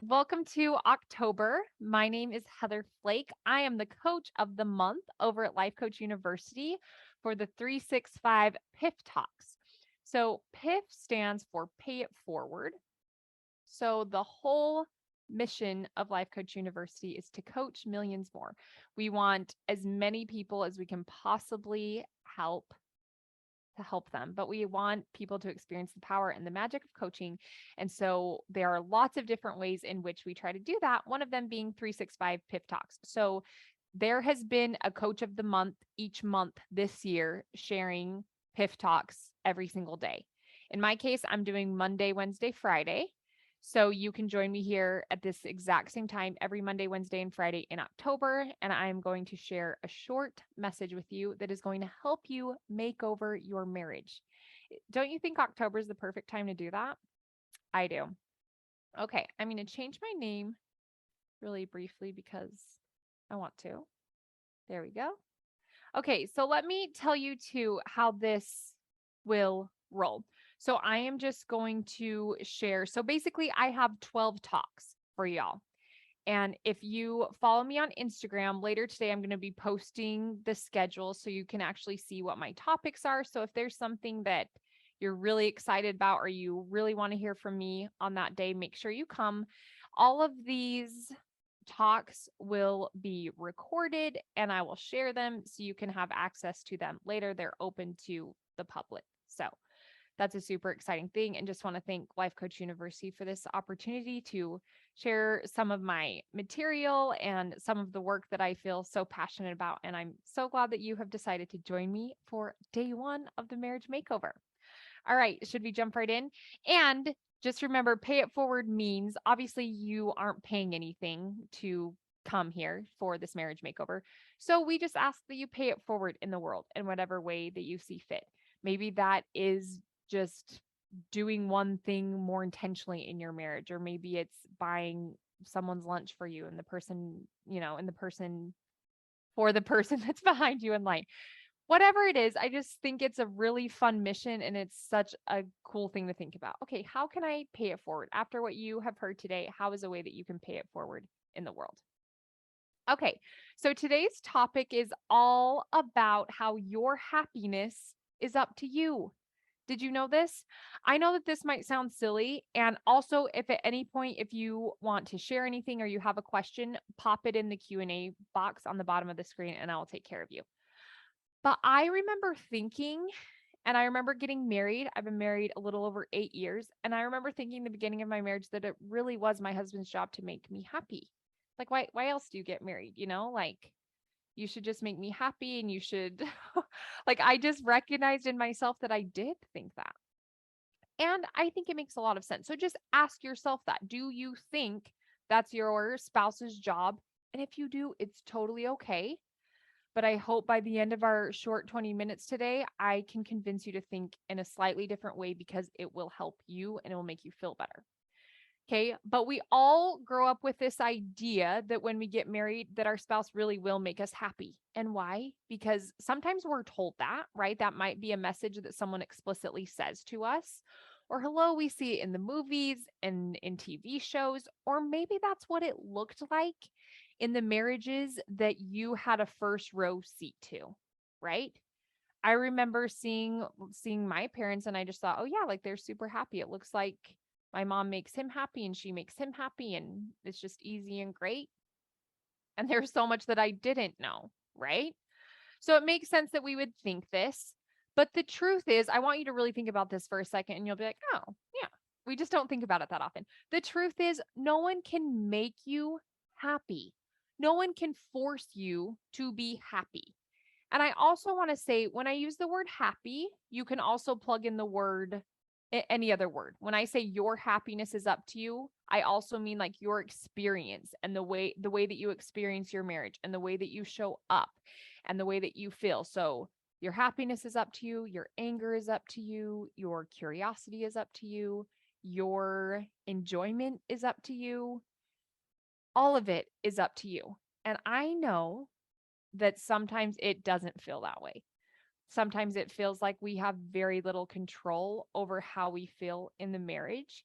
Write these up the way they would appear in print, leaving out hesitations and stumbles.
Welcome to October. My name is Heather Flake. I am the coach of the month over at Life Coach University for the 365 PIF Talks. So, PIF stands for Pay It Forward. So, the whole mission of Life Coach University is to coach millions more. We want as many people as we can possibly help to help them, but we want people to experience the power and the magic of coaching. And so there are lots of different ways in which we try to do that, one of them being 365 PIF Talks. So there has been a coach of the month each month this year sharing PIF Talks every single day. In my case, I'm doing Monday, Wednesday, Friday. So you can join me here at this exact same time every Monday, Wednesday, and Friday in October. And I'm going to share a short message with you that is going to help you make over your marriage. Don't you think October is the perfect time to do that? I do. Okay, I'm going to change my name really briefly because I want to. There we go. Okay, so let me tell you too how this will roll. So I am just going to share. So basically, I have 12 talks for y'all. And if you follow me on Instagram later today, I'm going to be posting the schedule so you can actually see what my topics are. So if there's something that you're really excited about or you really want to hear from me on that day, make sure you come. All of these talks will be recorded and I will share them so you can have access to them later. They're open to the public. So that's a super exciting thing. And just want to thank Life Coach University for this opportunity to share some of my material and some of the work that I feel so passionate about. And I'm so glad that you have decided to join me for day one of the marriage makeover. All right, should we jump right in? And just remember, pay it forward means obviously you aren't paying anything to come here for this marriage makeover. So we just ask that you pay it forward in the world in whatever way that you see fit. Maybe that is just doing one thing more intentionally in your marriage, or maybe it's buying someone's lunch for you and the person, and the person for the person that's behind you in line. Whatever it is, I just think it's a really fun mission and it's such a cool thing to think about. Okay, how can I pay it forward? After what you have heard today, how is a way that you can pay it forward in the world? Okay, so today's topic is all about how your happiness is up to you. Did you know this? I know that this might sound silly. And also, if at any point, if you want to share anything or you have a question, pop it in the Q&A box on the bottom of the screen and I'll take care of you. But I remember thinking, and I remember getting married. I've been married a little over 8 years. And I remember thinking in the beginning of my marriage that it really was my husband's job to make me happy. Like, why else do you get married? Like you should just make me happy and you should, like, I just recognized in myself that I did think that. And I think it makes a lot of sense. So just ask yourself that. Do you think that's your spouse's job? And if you do, it's totally okay. But I hope by the end of our short 20 minutes today, I can convince you to think in a slightly different way because it will help you and it will make you feel better. Okay. But we all grow up with this idea that when we get married, that our spouse really will make us happy. And why? Because sometimes we're told that, right? That might be a message that someone explicitly says to us. Or hello, we see it in the movies and in TV shows, or maybe that's what it looked like in the marriages that you had a first row seat to, right? I remember seeing my parents and I just thought, "Oh yeah, like they're super happy. It looks like my mom makes him happy and she makes him happy and it's just easy and great." And there's so much that I didn't know, right? So it makes sense that we would think this. But the truth is, I want you to really think about this for a second and you'll be like, "Oh, yeah, we just don't think about it that often." The truth is, no one can make you happy. No one can force you to be happy. And I also want to say, when I use the word happy, you can also plug in the word, any other word. When I say your happiness is up to you, I also mean like your experience and the way that you experience your marriage and the way that you show up and the way that you feel. So your happiness is up to you, your anger is up to you, your curiosity is up to you, your enjoyment is up to you. All of it is up to you. And I know that sometimes it doesn't feel that way. Sometimes it feels like we have very little control over how we feel in the marriage.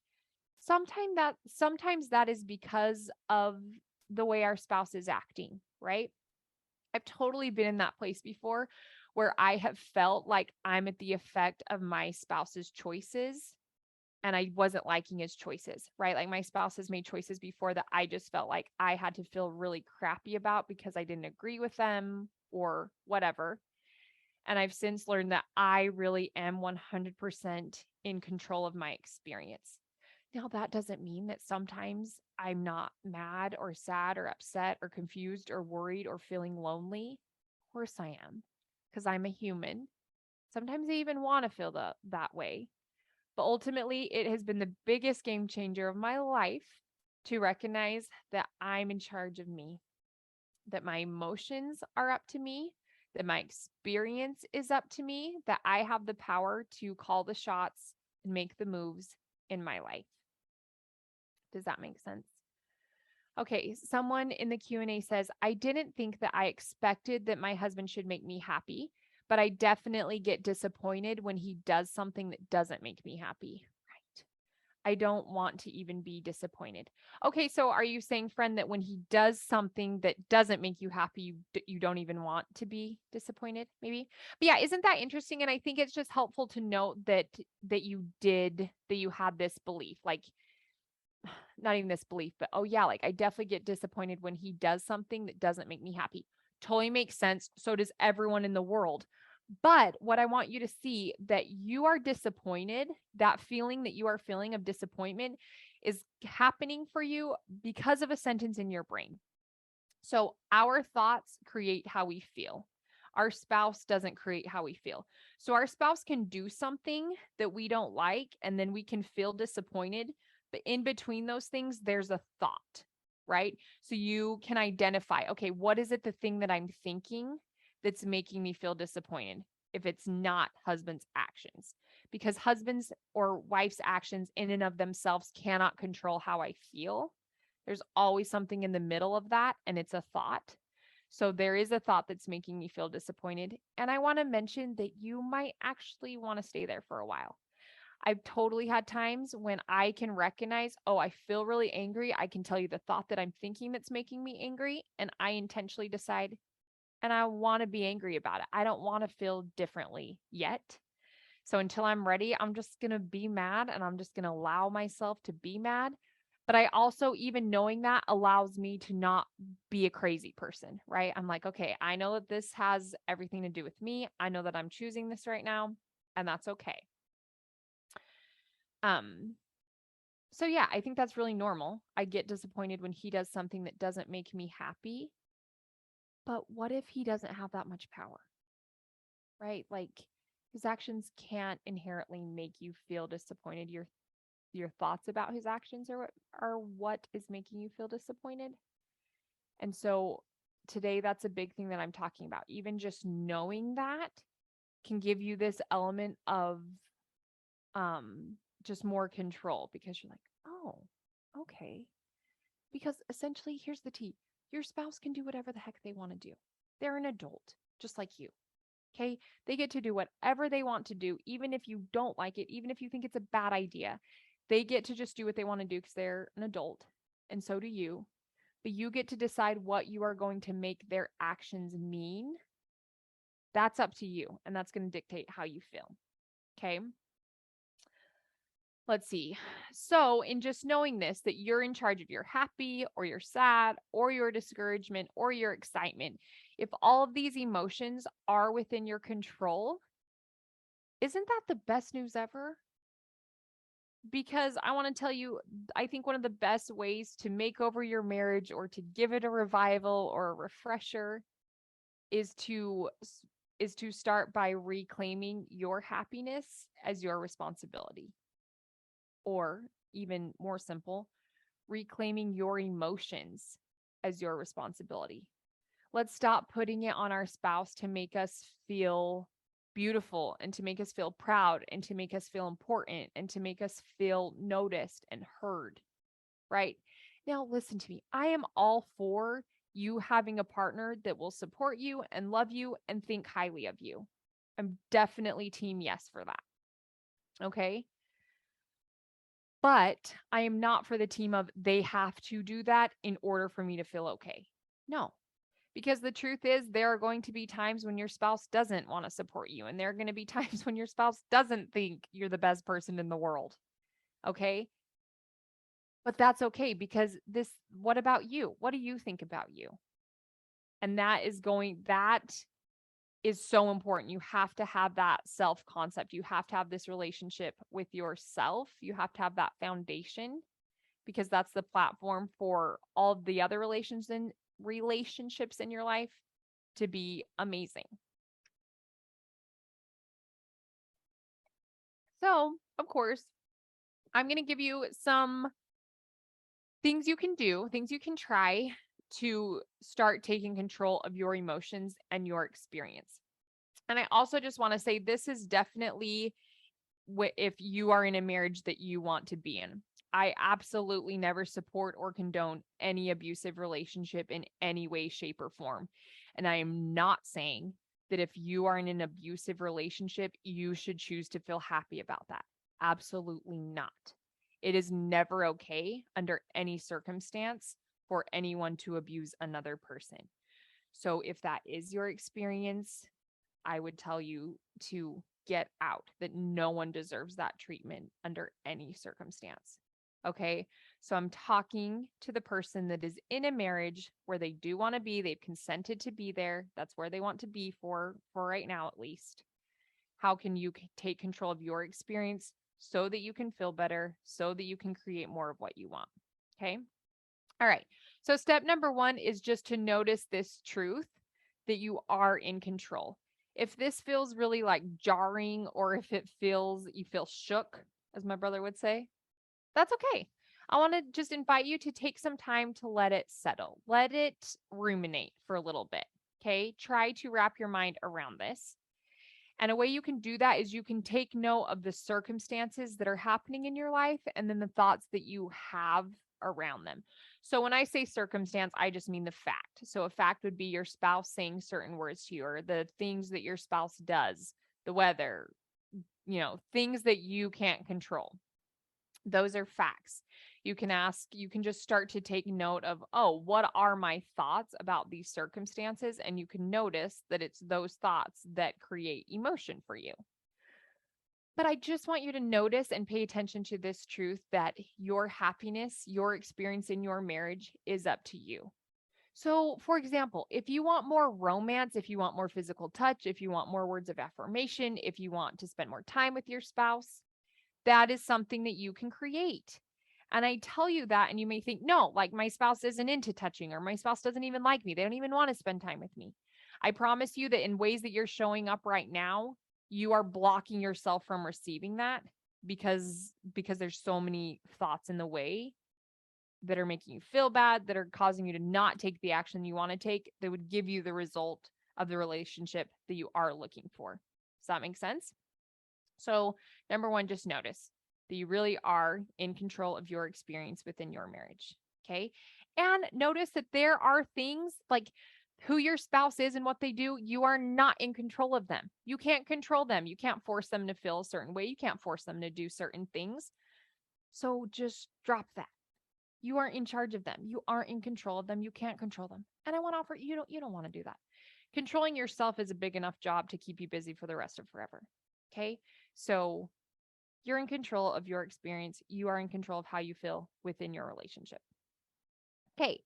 Sometimes that is because of the way our spouse is acting, right? I've totally been in that place before where I have felt like I'm at the effect of my spouse's choices and I wasn't liking his choices, right? Like my spouse has made choices before that I just felt like I had to feel really crappy about because I didn't agree with them or whatever. And I've since learned that I really am 100% in control of my experience. Now, that doesn't mean that sometimes I'm not mad or sad or upset or confused or worried or feeling lonely. Of course I am, because I'm a human. Sometimes I even want to feel that way. But ultimately, it has been the biggest game changer of my life to recognize that I'm in charge of me, that my emotions are up to me, that my experience is up to me, that I have the power to call the shots and make the moves in my life. Does that make sense? Okay, someone in the Q&A says, "I didn't think that I expected that my husband should make me happy, but I definitely get disappointed when he does something that doesn't make me happy." Right. I don't want to even be disappointed. Okay, so are you saying, friend, that when he does something that doesn't make you happy, you don't even want to be disappointed, maybe? But yeah, isn't that interesting? And I think it's just helpful to note that you had this belief, like not even this belief, but oh yeah, like I definitely get disappointed when he does something that doesn't make me happy. Totally makes sense. So does everyone in the world. But what I want you to see that you are disappointed, that feeling that you are feeling of disappointment is happening for you because of a sentence in your brain. So our thoughts create how we feel. Our spouse doesn't create how we feel. So our spouse can do something that we don't like, and then we can feel disappointed. But in between those things, there's a thought, right? So you can identify, okay, what is it the thing that I'm thinking that's making me feel disappointed if it's not husband's actions? Because husband's or wife's actions in and of themselves cannot control how I feel. There's always something in the middle of that, and it's a thought. So there is a thought that's making me feel disappointed. And I want to mention that you might actually want to stay there for a while. I've totally had times when I can recognize, oh, I feel really angry. I can tell you the thought that I'm thinking that's making me angry. And I intentionally decide, and I want to be angry about it. I don't want to feel differently yet. So until I'm ready, I'm just going to be mad and I'm just going to allow myself to be mad. But I also, even knowing that, allows me to not be a crazy person, right? I'm like, okay, I know that this has everything to do with me. I know that I'm choosing this right now, and that's okay. Um, so yeah, I think that's really normal. I get disappointed when he does something that doesn't make me happy. But what if he doesn't have that much power, right? Like his actions can't inherently make you feel disappointed. Your thoughts about his actions are what is making you feel disappointed. And so today that's a big thing that I'm talking about. Even just knowing that can give you this element of just more control because you're like, "Oh, okay." Because essentially, here's the tea. Your spouse can do whatever the heck they want to do. They're an adult, just like you. Okay? They get to do whatever they want to do, even if you don't like it, even if you think it's a bad idea. They get to just do what they want to do because they're an adult, and so do you. But you get to decide what you are going to make their actions mean. That's up to you, and that's going to dictate how you feel. Okay? Let's see. So, in just knowing this, that you're in charge of your happy or your sad or your discouragement or your excitement, if all of these emotions are within your control, isn't that the best news ever? Because I want to tell you, I think one of the best ways to make over your marriage or to give it a revival or a refresher is to start by reclaiming your happiness as your responsibility. Or even more simple, reclaiming your emotions as your responsibility. Let's stop putting it on our spouse to make us feel beautiful and to make us feel proud and to make us feel important and to make us feel noticed and heard, right? Now, listen to me. I am all for you having a partner that will support you and love you and think highly of you. I'm definitely team yes for that. Okay. But I am not for the team of they have to do that in order for me to feel okay. No, because the truth is, there are going to be times when your spouse doesn't want to support you, and there are going to be times when your spouse doesn't think you're the best person in the world. Okay. But that's okay because what about you? What do you think about you? And that is so important. You have to have that self concept. You have to have this relationship with yourself. You have to have that foundation because that's the platform for all of the other relationships in your life to be amazing. So, of course, I'm going to give you some things you can do, things you can try to start taking control of your emotions and your experience. And I also just want to say this is definitely if you are in a marriage that you want to be in. I absolutely never support or condone any abusive relationship in any way, shape, or form. And I am not saying that if you are in an abusive relationship, you should choose to feel happy about that. Absolutely not. It is never okay under any circumstance for anyone to abuse another person. So if that is your experience, I would tell you to get out, that no one deserves that treatment under any circumstance. Okay. So I'm talking to the person that is in a marriage where they do want to be, they've consented to be there. That's where they want to be for right now, at least. How can you take control of your experience so that you can feel better, so that you can create more of what you want? Okay. All right. So step number 1 is just to notice this truth that you are in control. If this feels really like jarring, or if you feel shook, as my brother would say, that's okay. I want to just invite you to take some time to let it settle. Let it ruminate for a little bit. Okay. Try to wrap your mind around this. And a way you can do that is you can take note of the circumstances that are happening in your life and then the thoughts that you have around them. So when I say circumstance, I just mean the fact. So a fact would be your spouse saying certain words to you, or the things that your spouse does, the weather, things that you can't control. Those are facts. You can just start to take note of, oh, what are my thoughts about these circumstances? And you can notice that it's those thoughts that create emotion for you. But I just want you to notice and pay attention to this truth that your happiness, your experience in your marriage is up to you. So, for example, if you want more romance, if you want more physical touch, if you want more words of affirmation, if you want to spend more time with your spouse, that is something that you can create. And I tell you that, and you may think, no, like my spouse isn't into touching, or my spouse doesn't even like me. They don't even want to spend time with me. I promise you that in ways that you're showing up right now, you are blocking yourself from receiving that because there's so many thoughts in the way that are making you feel bad, that are causing you to not take the action you want to take, that would give you the result of the relationship that you are looking for. Does that make sense? So, number 1, just notice that you really are in control of your experience within your marriage. Okay. And notice that there are things like who your spouse is and what they do. You are not in control of them. You can't control them. You can't force them to feel a certain way. You can't force them to do certain things. So just drop that. You aren't in charge of them. You aren't in control of them. You can't control them. And I want to offer you don't want to do that. Controlling yourself is a big enough job to keep you busy for the rest of forever. Okay? So you're in control of your experience. You are in control of how you feel within your relationship. Okay.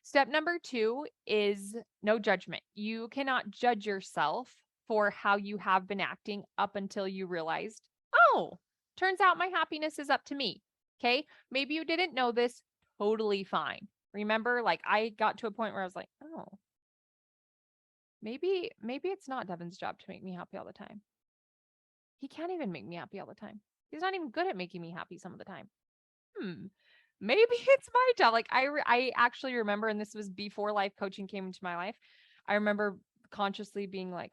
Step number 2 is no judgment. You cannot judge yourself for how you have been acting up until you realized, oh, turns out my happiness is up to me. Okay. Maybe you didn't know this. Totally fine. Remember, like I got to a point where I was like, oh, maybe it's not Devin's job to make me happy all the time. He can't even make me happy all the time. He's not even good at making me happy some of the time. Maybe it's my job. Like I actually remember, and this was before life coaching came into my life. I remember consciously being like,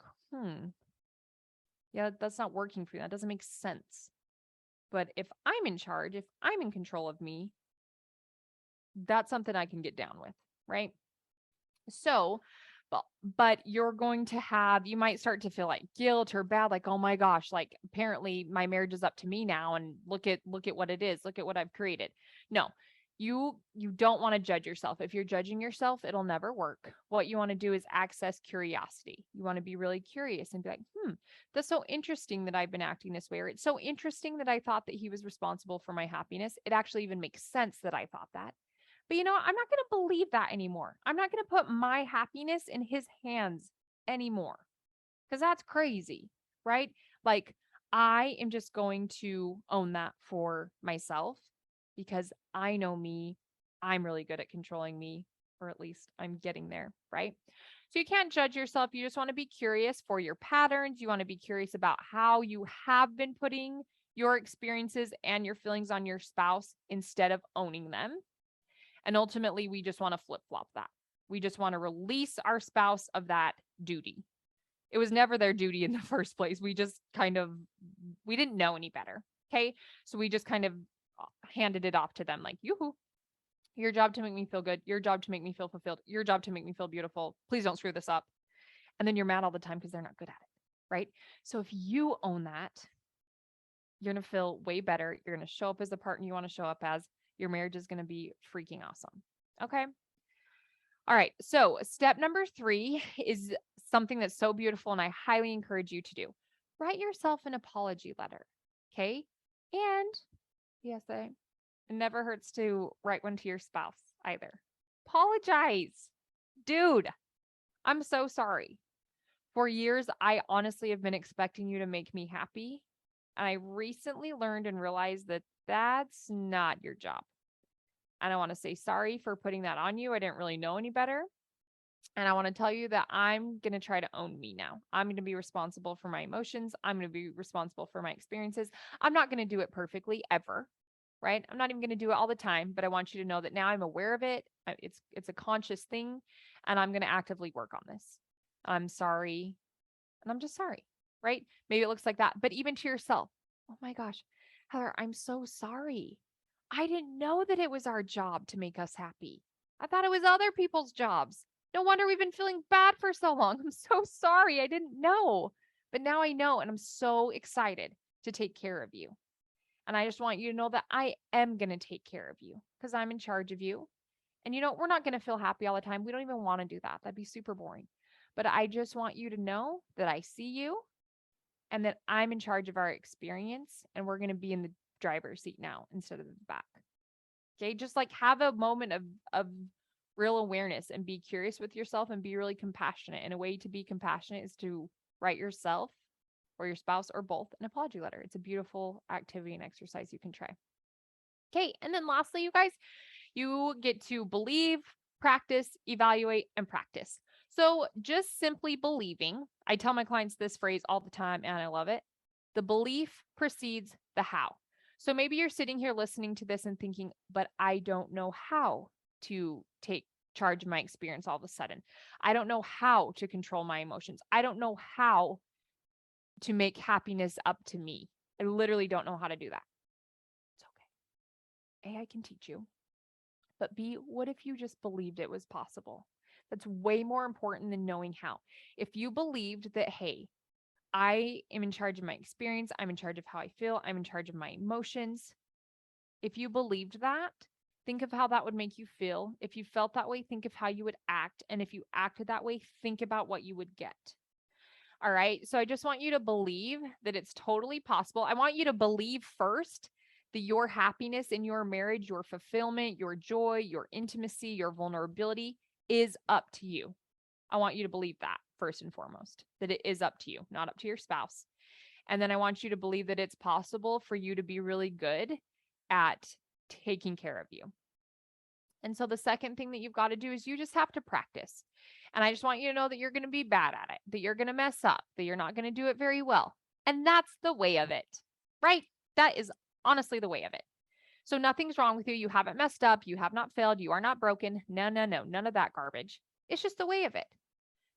yeah, that's not working for you. That doesn't make sense. But if I'm in charge, if I'm in control of me, that's something I can get down with, right? So but you're going to have, you might start to feel like guilt or bad, like, oh my gosh, like apparently my marriage is up to me now. And look at what it is. Look at what I've created. No, you don't want to judge yourself. If you're judging yourself, it'll never work. What you want to do is access curiosity. You want to be really curious and be like, that's so interesting that I've been acting this way. Or it's so interesting that I thought that he was responsible for my happiness. It actually even makes sense that I thought that. But you know what? I'm not going to believe that anymore. I'm not going to put my happiness in his hands anymore because that's crazy, right? Like, I am just going to own that for myself because I know me. I'm really good at controlling me, or at least I'm getting there, right? So you can't judge yourself. You just want to be curious for your patterns. You want to be curious about how you have been putting your experiences and your feelings on your spouse instead of owning them. And ultimately, we just want to flip flop that. We just want to release our spouse of that duty. It was never their duty in the first place. We just we didn't know any better. Okay. So we just kind of handed it off to them like, yoo-hoo, your job to make me feel good, your job to make me feel fulfilled, your job to make me feel beautiful. Please don't screw this up. And then you're mad all the time because they're not good at it. Right. So if you own that, you're going to feel way better. You're going to show up as the partner you want to show up as. Your marriage is going to be freaking awesome. Okay. All right. So step number 3 is something that's so beautiful, and I highly encourage you to do. Write yourself an apology letter. Okay. And yes, it never hurts to write one to your spouse either. Apologize. Dude, I'm so sorry. For years, I honestly have been expecting you to make me happy. And I recently learned and realized that that's not your job. And I want to say sorry for putting that on you. I didn't really know any better. And I want to tell you that I'm going to try to own me now. I'm going to be responsible for my emotions. I'm going to be responsible for my experiences. I'm not going to do it perfectly ever, right? I'm not even going to do it all the time, but I want you to know that now I'm aware of it. It's a conscious thing, and I'm going to actively work on this. I'm sorry, and I'm just sorry, right? Maybe it looks like that, but even to yourself, oh my gosh, Heather, I'm so sorry. I didn't know that it was our job to make us happy. I thought it was other people's jobs. No wonder we've been feeling bad for so long. I'm so sorry. I didn't know. But now I know, and I'm so excited to take care of you. And I just want you to know that I am going to take care of you because I'm in charge of you. And we're not going to feel happy all the time. We don't even want to do that. That'd be super boring. But I just want you to know that I see you and that I'm in charge of our experience, and we're going to be in the driver's seat now instead of the back. Okay. Just like have a moment of real awareness and be curious with yourself and be really compassionate. And a way to be compassionate is to write yourself or your spouse or both an apology letter. It's a beautiful activity and exercise you can try. Okay. And then lastly, you guys, you get to believe, practice, evaluate, and practice. So just simply believing, I tell my clients this phrase all the time and I love it. The belief precedes the how. So maybe you're sitting here listening to this and thinking, but I don't know how to take charge of my experience all of a sudden. I don't know how to control my emotions. I don't know how to make happiness up to me. I literally don't know how to do that. It's okay. A, I can teach you. But B, what if you just believed it was possible? That's way more important than knowing how. If you believed that, hey, I am in charge of my experience, I'm in charge of how I feel, I'm in charge of my emotions. If you believed that, think of how that would make you feel. If you felt that way, think of how you would act. And if you acted that way, think about what you would get. All right. So I just want you to believe that it's totally possible. I want you to believe first that your happiness in your marriage, your fulfillment, your joy, your intimacy, your vulnerability is up to you. I want you to believe that first and foremost, that it is up to you, not up to your spouse. And then I want you to believe that it's possible for you to be really good at taking care of you. And so the second thing that you've got to do is you just have to practice. And I just want you to know that you're going to be bad at it, that you're going to mess up, that you're not going to do it very well. And that's the way of it, right? That is honestly the way of it. So nothing's wrong with you. You haven't messed up. You have not failed. You are not broken. No, none of that garbage. It's just the way of it.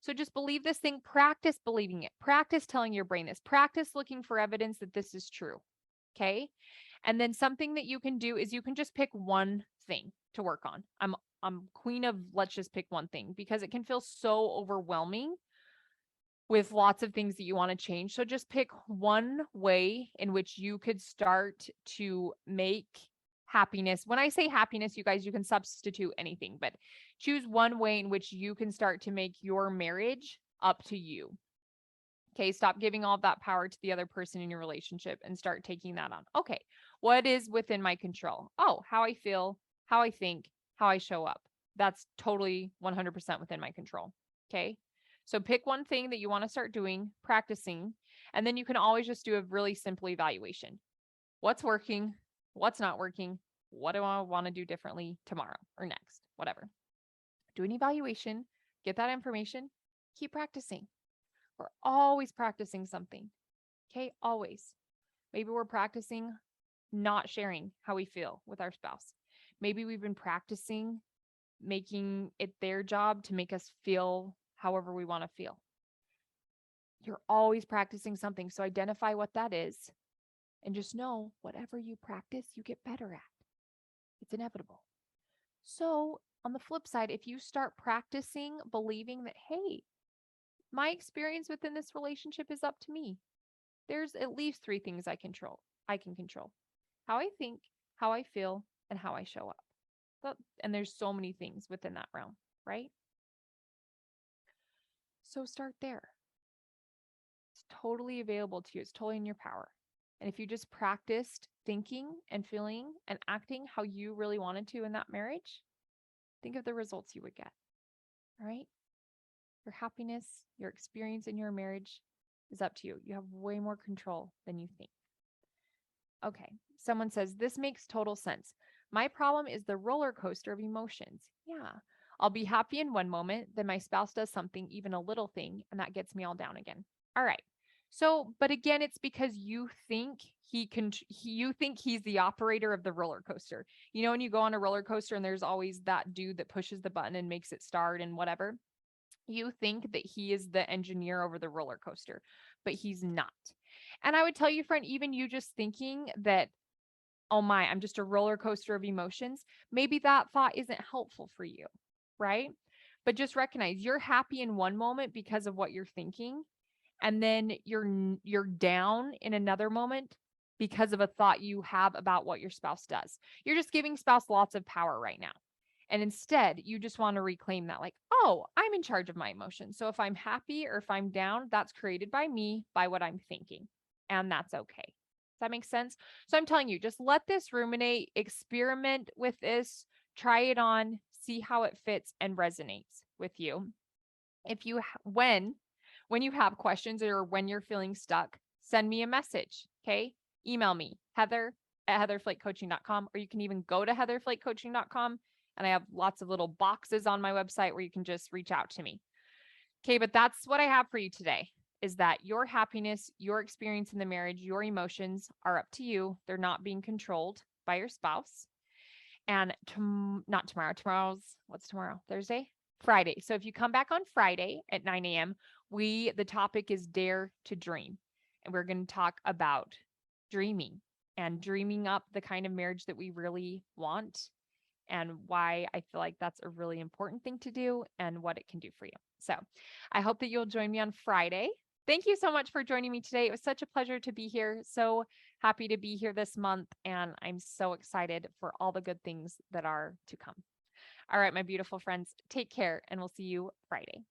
So just believe this thing, practice believing it, practice telling your brain this, practice looking for evidence that this is true. Okay. And then something that you can do is you can just pick one thing to work on. I'm queen of let's just pick one thing because it can feel so overwhelming with lots of things that you want to change. So just pick one way in which you could start to make happiness. When I say happiness, you guys, you can substitute anything, but choose one way in which you can start to make your marriage up to you. Okay, stop giving all of that power to the other person in your relationship and start taking that on. Okay, what is within my control? Oh, how I feel, how I think, how I show up. That's totally 100% within my control. Okay, so pick one thing that you want to start doing, practicing, and then you can always just do a really simple evaluation. What's working? What's not working? What do I want to do differently tomorrow or next? Whatever. Do an evaluation, get that information, keep practicing. We're always practicing something. Okay, always. Maybe we're practicing not sharing how we feel with our spouse. Maybe we've been practicing making it their job to make us feel however we want to feel. You're always practicing something. So identify what that is and just know whatever you practice, you get better at. It's inevitable. So, on the flip side, if you start practicing believing that, hey, my experience within this relationship is up to me, there's at least 3 things I control. I can control how I think, how I feel, and how I show up. And there's so many things within that realm, right? So start there. It's totally available to you. It's totally in your power. And if you just practiced thinking and feeling and acting how you really wanted to in that marriage, think of the results you would get. All right? Your happiness, your experience in your marriage is up to you. You have way more control than you think. Okay. Someone says, this makes total sense. My problem is the roller coaster of emotions. Yeah. I'll be happy in one moment, then my spouse does something, even a little thing, and that gets me all down again. All right. So, but again, it's because you think you think he's the operator of the roller coaster. You know, when you go on a roller coaster and there's always that dude that pushes the button and makes it start and whatever, you think that he is the engineer over the roller coaster, but he's not. And I would tell you, friend, even you just thinking that, oh my, I'm just a roller coaster of emotions, maybe that thought isn't helpful for you, right? But just recognize you're happy in one moment because of what you're thinking, and then you're down in another moment because of a thought you have about what your spouse does. You're just giving spouse lots of power right now. And instead, you just want to reclaim that, like, oh, I'm in charge of my emotions. So if I'm happy or if I'm down, that's created by me, by what I'm thinking. And that's okay. Does that make sense? So I'm telling you, just let this ruminate, experiment with this, try it on, see how it fits and resonates with you. If you, when you have questions or when you're feeling stuck, send me a message. Okay. Email me, heather@heatherflakecoaching.com, or you can even go to heatherflakecoaching.com. And I have lots of little boxes on my website where you can just reach out to me. Okay. But that's what I have for you today, is that your happiness, your experience in the marriage, your emotions are up to you. They're not being controlled by your spouse. And not tomorrow. What's tomorrow? Thursday? Friday. So if you come back on Friday at 9 a.m., the topic is Dare to Dream. And we're going to talk about dreaming and dreaming up the kind of marriage that we really want, and why I feel like that's a really important thing to do and what it can do for you. So I hope that you'll join me on Friday. Thank you so much for joining me today. It was such a pleasure to be here. So happy to be here this month. And I'm so excited for all the good things that are to come. All right, my beautiful friends, take care and we'll see you Friday.